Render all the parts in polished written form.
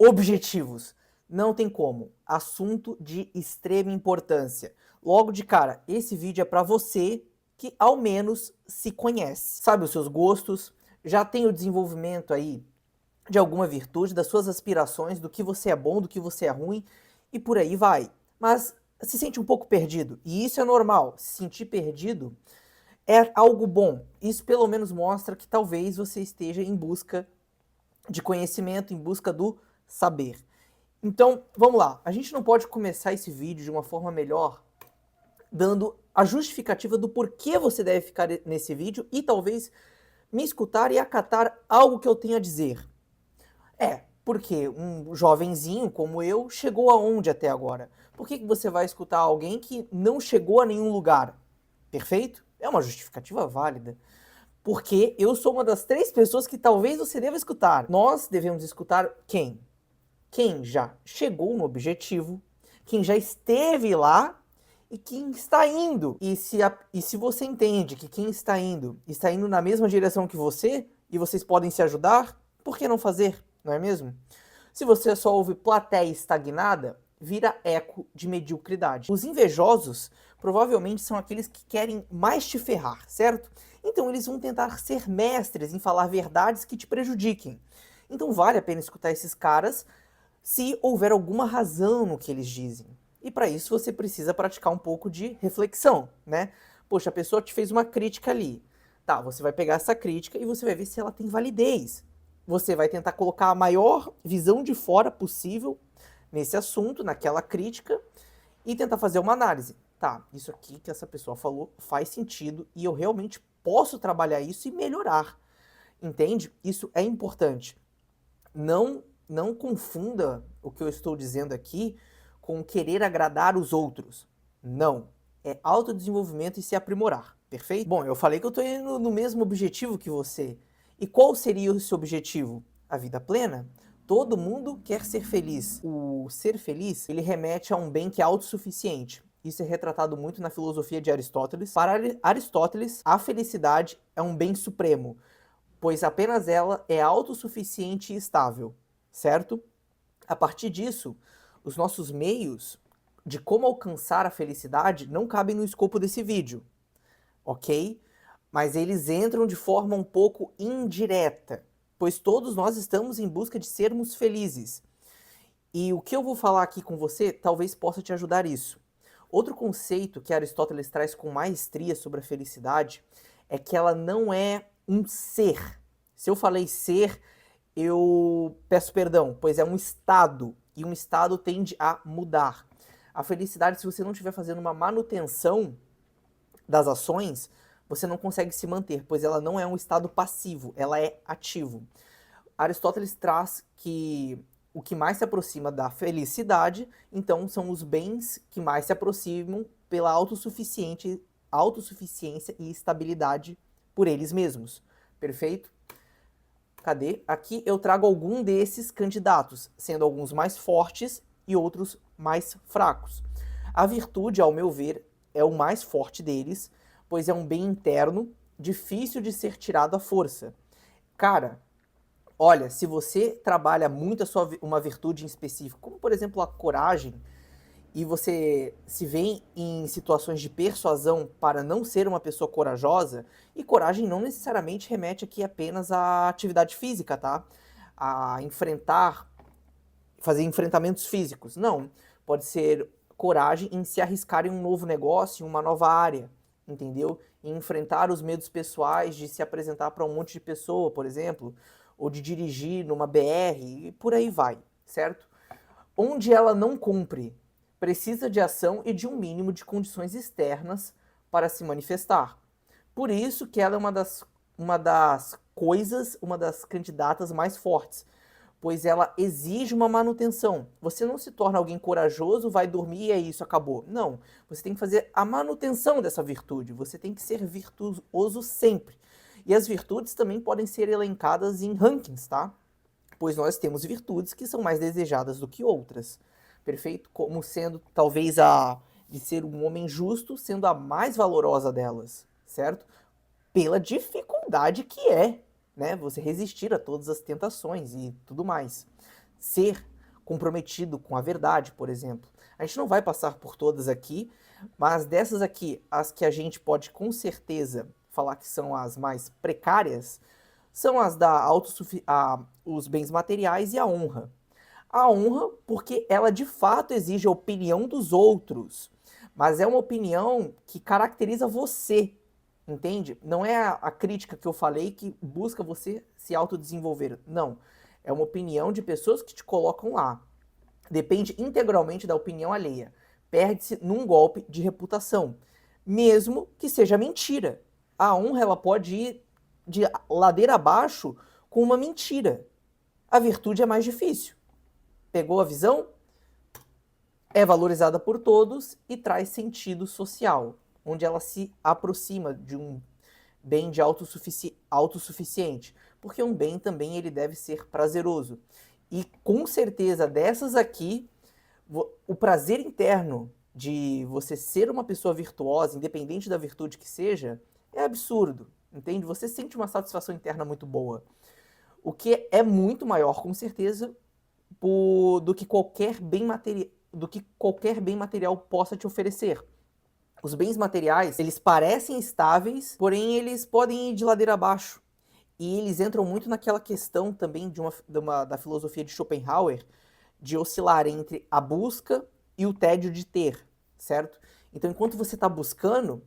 Objetivos. Não tem como. Assunto de extrema importância. Logo de cara, esse vídeo é para você que ao menos se conhece. Sabe os seus gostos, já tem o desenvolvimento aí de alguma virtude, das suas aspirações, do que você é bom, do que você é ruim e por aí vai. Mas se sente um pouco perdido, e isso é normal. Se sentir perdido é algo bom. Isso pelo menos mostra que talvez você esteja em busca de conhecimento, em busca do saber. Então, vamos lá. A gente não pode começar esse vídeo de uma forma melhor dando a justificativa do porquê você deve ficar nesse vídeo e talvez me escutar e acatar algo que eu tenho a dizer. Porque um jovenzinho como eu chegou aonde até agora? Por que você vai escutar alguém que não chegou a nenhum lugar? Perfeito? É uma justificativa válida. Porque eu sou uma das 3 pessoas que talvez você deva escutar. Nós devemos escutar quem? Quem já chegou no objetivo, quem já esteve lá e quem está indo. E se você entende que quem está indo na mesma direção que você, e vocês podem se ajudar, por que não fazer, não é mesmo? Se você só ouve plateia estagnada, vira eco de mediocridade. Os invejosos provavelmente são aqueles que querem mais te ferrar, certo? Então eles vão tentar ser mestres em falar verdades que te prejudiquem. Então vale a pena escutar esses caras se houver alguma razão no que eles dizem. E para isso você precisa praticar um pouco de reflexão, né? Poxa, a pessoa te fez uma crítica ali. Tá, você vai pegar essa crítica e você vai ver se ela tem validez. Você vai tentar colocar a maior visão de fora possível nesse assunto, naquela crítica, e tentar fazer uma análise. Tá, isso aqui que essa pessoa falou faz sentido e eu realmente posso trabalhar isso e melhorar. Entende? Isso é importante. Não confunda o que eu estou dizendo aqui com querer agradar os outros. Não. É autodesenvolvimento e se aprimorar. Perfeito? Bom, eu falei que eu estou indo no mesmo objetivo que você. E qual seria o seu objetivo? A vida plena? Todo mundo quer ser feliz. O ser feliz, ele remete a um bem que é autossuficiente. Isso é retratado muito na filosofia de Aristóteles. Para Aristóteles, a felicidade é um bem supremo, pois apenas ela é autossuficiente e estável, certo? A partir disso, os nossos meios de como alcançar a felicidade não cabem no escopo desse vídeo, ok? Mas eles entram de forma um pouco indireta, pois todos nós estamos em busca de sermos felizes. E o que eu vou falar aqui com você talvez possa te ajudar isso. Outro conceito que Aristóteles traz com maestria sobre a felicidade é que ela não é um ser. Se eu falei ser, eu peço perdão, pois é um estado, e um estado tende a mudar. A felicidade, se você não estiver fazendo uma manutenção das ações, você não consegue se manter, pois ela não é um estado passivo, ela é ativo. Aristóteles traz que o que mais se aproxima da felicidade, então, são os bens que mais se aproximam pela autossuficiência e estabilidade por eles mesmos. Perfeito? Cadê? Aqui eu trago algum desses candidatos, sendo alguns mais fortes e outros mais fracos. A virtude, ao meu ver, é o mais forte deles, pois é um bem interno, difícil de ser tirado à força. Cara, olha, se você trabalha muito uma virtude em específico, como por exemplo a coragem, e você se vê em situações de persuasão para não ser uma pessoa corajosa, e coragem não necessariamente remete aqui apenas à atividade física, tá? A enfrentar, fazer enfrentamentos físicos. Não, pode ser coragem em se arriscar em um novo negócio, em uma nova área, entendeu? Em enfrentar os medos pessoais de se apresentar para um monte de pessoa, por exemplo, ou de dirigir numa BR, e por aí vai, certo? Onde ela não cumpre, precisa de ação e de um mínimo de condições externas para se manifestar. Por isso que ela é uma das candidatas mais fortes, pois ela exige uma manutenção. Você não se torna alguém corajoso, vai dormir e é isso, acabou. Não, você tem que fazer a manutenção dessa virtude, você tem que ser virtuoso sempre. E as virtudes também podem ser elencadas em rankings, tá? Pois nós temos virtudes que são mais desejadas do que outras. Perfeito? Como sendo talvez a de ser um homem justo sendo a mais valorosa delas, certo? Pela dificuldade que é, né, você resistir a todas as tentações e tudo mais. Ser comprometido com a verdade, por exemplo. A gente não vai passar por todas aqui, mas dessas aqui, as que a gente pode com certeza falar que são as mais precárias, são as da os bens materiais e a honra. A honra, porque ela de fato exige a opinião dos outros, mas é uma opinião que caracteriza você, entende? Não é a crítica que eu falei que busca você se autodesenvolver. Não. É uma opinião de pessoas que te colocam lá. Depende integralmente da opinião alheia. Perde-se num golpe de reputação, mesmo que seja mentira. A honra ela pode ir de ladeira abaixo com uma mentira. A virtude é mais difícil. Pegou a visão? É valorizada por todos e traz sentido social, onde ela se aproxima de um bem de autossuficiente, porque um bem também ele deve ser prazeroso. E com certeza dessas aqui, o prazer interno de você ser uma pessoa virtuosa, independente da virtude que seja, é absurdo, entende? Você sente uma satisfação interna muito boa, o que é muito maior, com certeza, do que qualquer bem material possa te oferecer. Os bens materiais, eles parecem estáveis, porém eles podem ir de ladeira abaixo. E eles entram muito naquela questão também da filosofia de Schopenhauer, de oscilar entre a busca e o tédio de ter, certo? Então, enquanto você está buscando,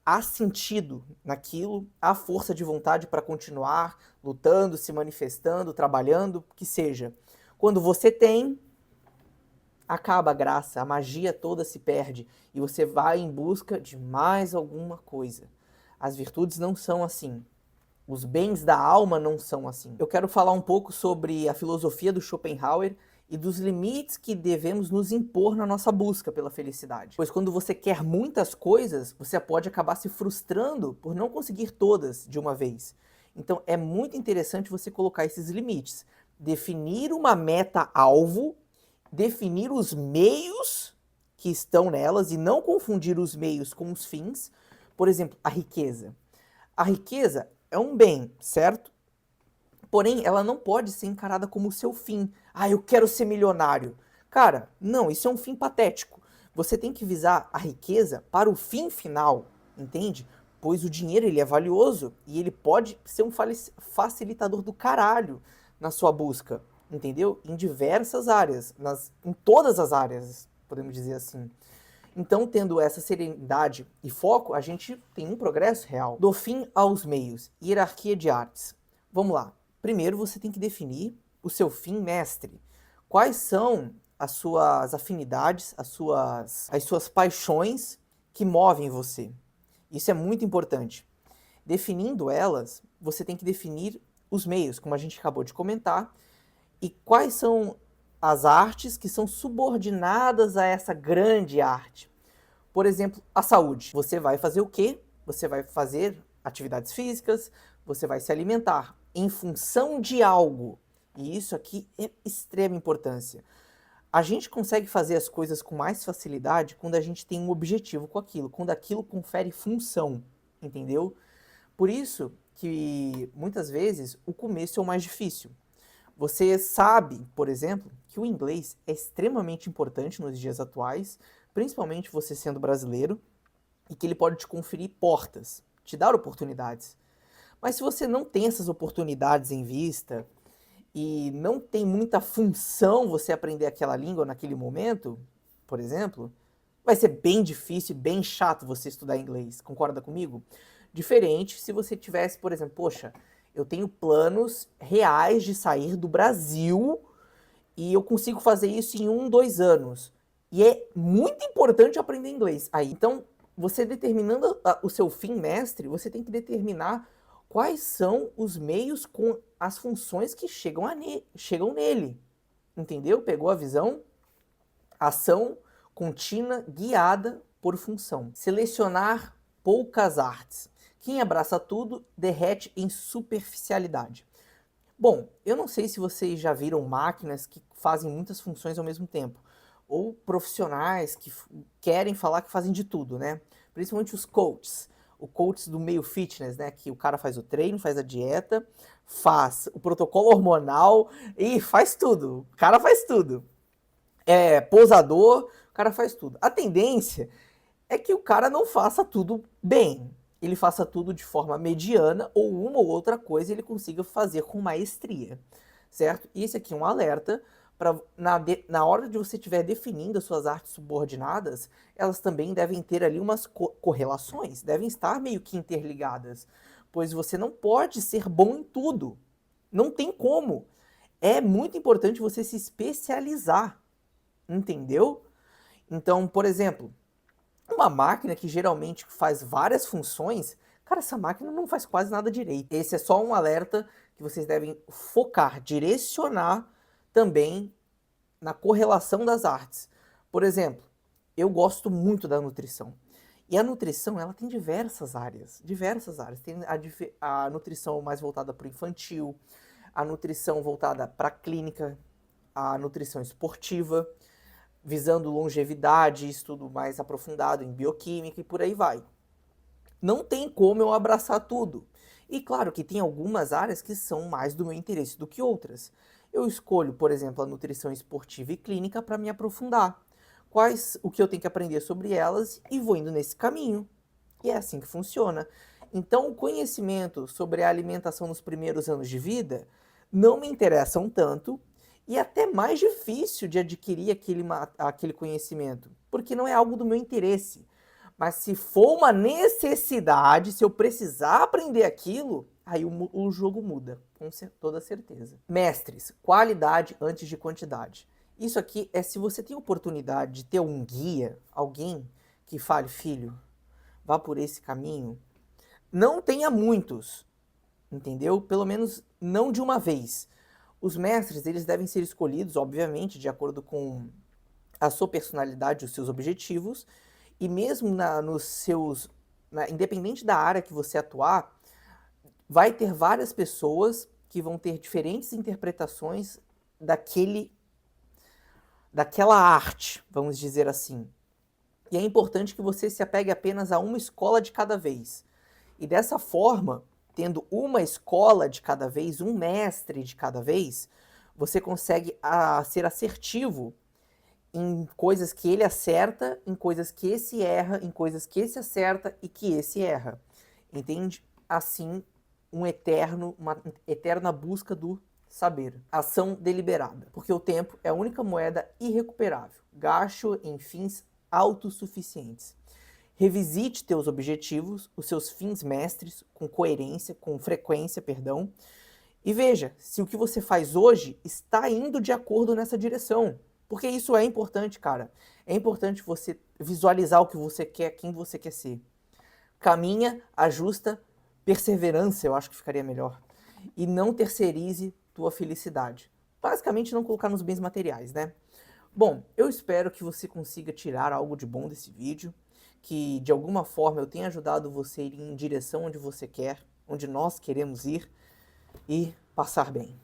há sentido naquilo, há força de vontade para continuar lutando, se manifestando, trabalhando, que seja. Quando você tem, acaba a graça, a magia toda se perde e você vai em busca de mais alguma coisa. As virtudes não são assim. Os bens da alma não são assim. Eu quero falar um pouco sobre a filosofia do Schopenhauer e dos limites que devemos nos impor na nossa busca pela felicidade. Pois quando você quer muitas coisas, você pode acabar se frustrando por não conseguir todas de uma vez. Então é muito interessante você colocar esses limites. Definir uma meta-alvo, definir os meios que estão nelas e não confundir os meios com os fins. Por exemplo, a riqueza. A riqueza é um bem, certo? Porém, ela não pode ser encarada como o seu fim. Ah, eu quero ser milionário. Cara, não, isso é um fim patético. Você tem que visar a riqueza para o fim final, entende? Pois o dinheiro ele é valioso e ele pode ser um facilitador do caralho na sua busca, entendeu? Em diversas áreas, em todas as áreas, podemos dizer assim. Então, tendo essa serenidade e foco, a gente tem um progresso real. Do fim aos meios, hierarquia de artes. Vamos lá. Primeiro, você tem que definir o seu fim mestre. Quais são as suas afinidades, as suas paixões que movem você? Isso é muito importante. Definindo elas, você tem que definir os meios, como a gente acabou de comentar, e quais são as artes que são subordinadas a essa grande arte. Por exemplo, a saúde. Você vai fazer o quê? Você vai fazer atividades físicas, você vai se alimentar em função de algo. E isso aqui é extrema importância. A gente consegue fazer as coisas com mais facilidade quando a gente tem um objetivo com aquilo, quando aquilo confere função, entendeu? Por isso que muitas vezes o começo é o mais difícil. Você sabe, por exemplo, que o inglês é extremamente importante nos dias atuais, principalmente você sendo brasileiro, e que ele pode te conferir portas, te dar oportunidades. Mas se você não tem essas oportunidades em vista e não tem muita função você aprender aquela língua naquele momento, por exemplo, vai ser bem difícil, bem chato você estudar inglês. Concorda comigo? Diferente se você tivesse, por exemplo, poxa, eu tenho planos reais de sair do Brasil e eu consigo fazer isso em 2 anos. E é muito importante aprender inglês. Aí, então, você determinando o seu fim mestre, você tem que determinar quais são os meios com as funções que chegam nele. Entendeu? Pegou a visão? Ação contínua guiada por função. Selecionar poucas artes. Quem abraça tudo derrete em superficialidade. Bom, eu não sei se vocês já viram máquinas que fazem muitas funções ao mesmo tempo, ou profissionais que querem falar que fazem de tudo, né? Principalmente os coaches, o coaches do meio fitness, né? Que o cara faz o treino, faz a dieta, faz o protocolo hormonal e faz tudo. O cara faz tudo. é posador, o cara faz tudo. A tendência é que o cara não faça tudo bem. Ele faça tudo de forma mediana ou uma ou outra coisa ele consiga fazer com maestria, certo? E esse aqui é um alerta para na hora de você estiver definindo as suas artes subordinadas, elas também devem ter ali umas correlações, devem estar meio que interligadas, pois você não pode ser bom em tudo. Não tem como. É muito importante você se especializar, entendeu? Então, por exemplo, uma máquina que geralmente faz várias funções, cara, essa máquina não faz quase nada direito. Esse é só um alerta que vocês devem focar, direcionar também na correlação das artes. Por exemplo, eu gosto muito da nutrição. E a nutrição, ela tem diversas áreas, diversas áreas. Tem a nutrição mais voltada para o infantil, a nutrição voltada para a clínica, a nutrição esportiva, visando longevidade, estudo mais aprofundado em bioquímica e por aí vai. Não tem como eu abraçar tudo. E claro que tem algumas áreas que são mais do meu interesse do que outras. Eu escolho, por exemplo, a nutrição esportiva e clínica para me aprofundar. O que eu tenho que aprender sobre elas e vou indo nesse caminho. E é assim que funciona. Então, o conhecimento sobre a alimentação nos primeiros anos de vida não me interessam tanto e é até mais difícil de adquirir aquele conhecimento, porque não é algo do meu interesse. Mas se for uma necessidade, se eu precisar aprender aquilo, aí o jogo muda, com toda certeza. Mestres, qualidade antes de quantidade. Isso aqui é se você tem oportunidade de ter um guia, alguém que fale, filho, vá por esse caminho, não tenha muitos, entendeu? Pelo menos não de uma vez. Os mestres, eles devem ser escolhidos, obviamente, de acordo com a sua personalidade, os seus objetivos, e mesmo nos seus, independente da área que você atuar, vai ter várias pessoas que vão ter diferentes interpretações daquela arte, vamos dizer assim. E é importante que você se apegue apenas a uma escola de cada vez. E dessa forma, tendo uma escola de cada vez, um mestre de cada vez, você consegue ser assertivo em coisas que ele acerta, em coisas que esse erra, em coisas que esse acerta e que esse erra. Entende? Assim, uma eterna busca do saber. Ação deliberada. Porque o tempo é a única moeda irrecuperável. Gasto em fins autossuficientes. Revisite teus objetivos, os seus fins mestres, com frequência, e veja se o que você faz hoje está indo de acordo nessa direção. Porque isso é importante, cara. É importante você visualizar o que você quer, quem você quer ser. Caminha, ajusta, perseverança, eu acho que ficaria melhor. E não terceirize tua felicidade. Basicamente, não colocar nos bens materiais, né? Bom, eu espero que você consiga tirar algo de bom desse vídeo, que de alguma forma eu tenha ajudado você a ir em direção onde você quer, onde nós queremos ir e passar bem.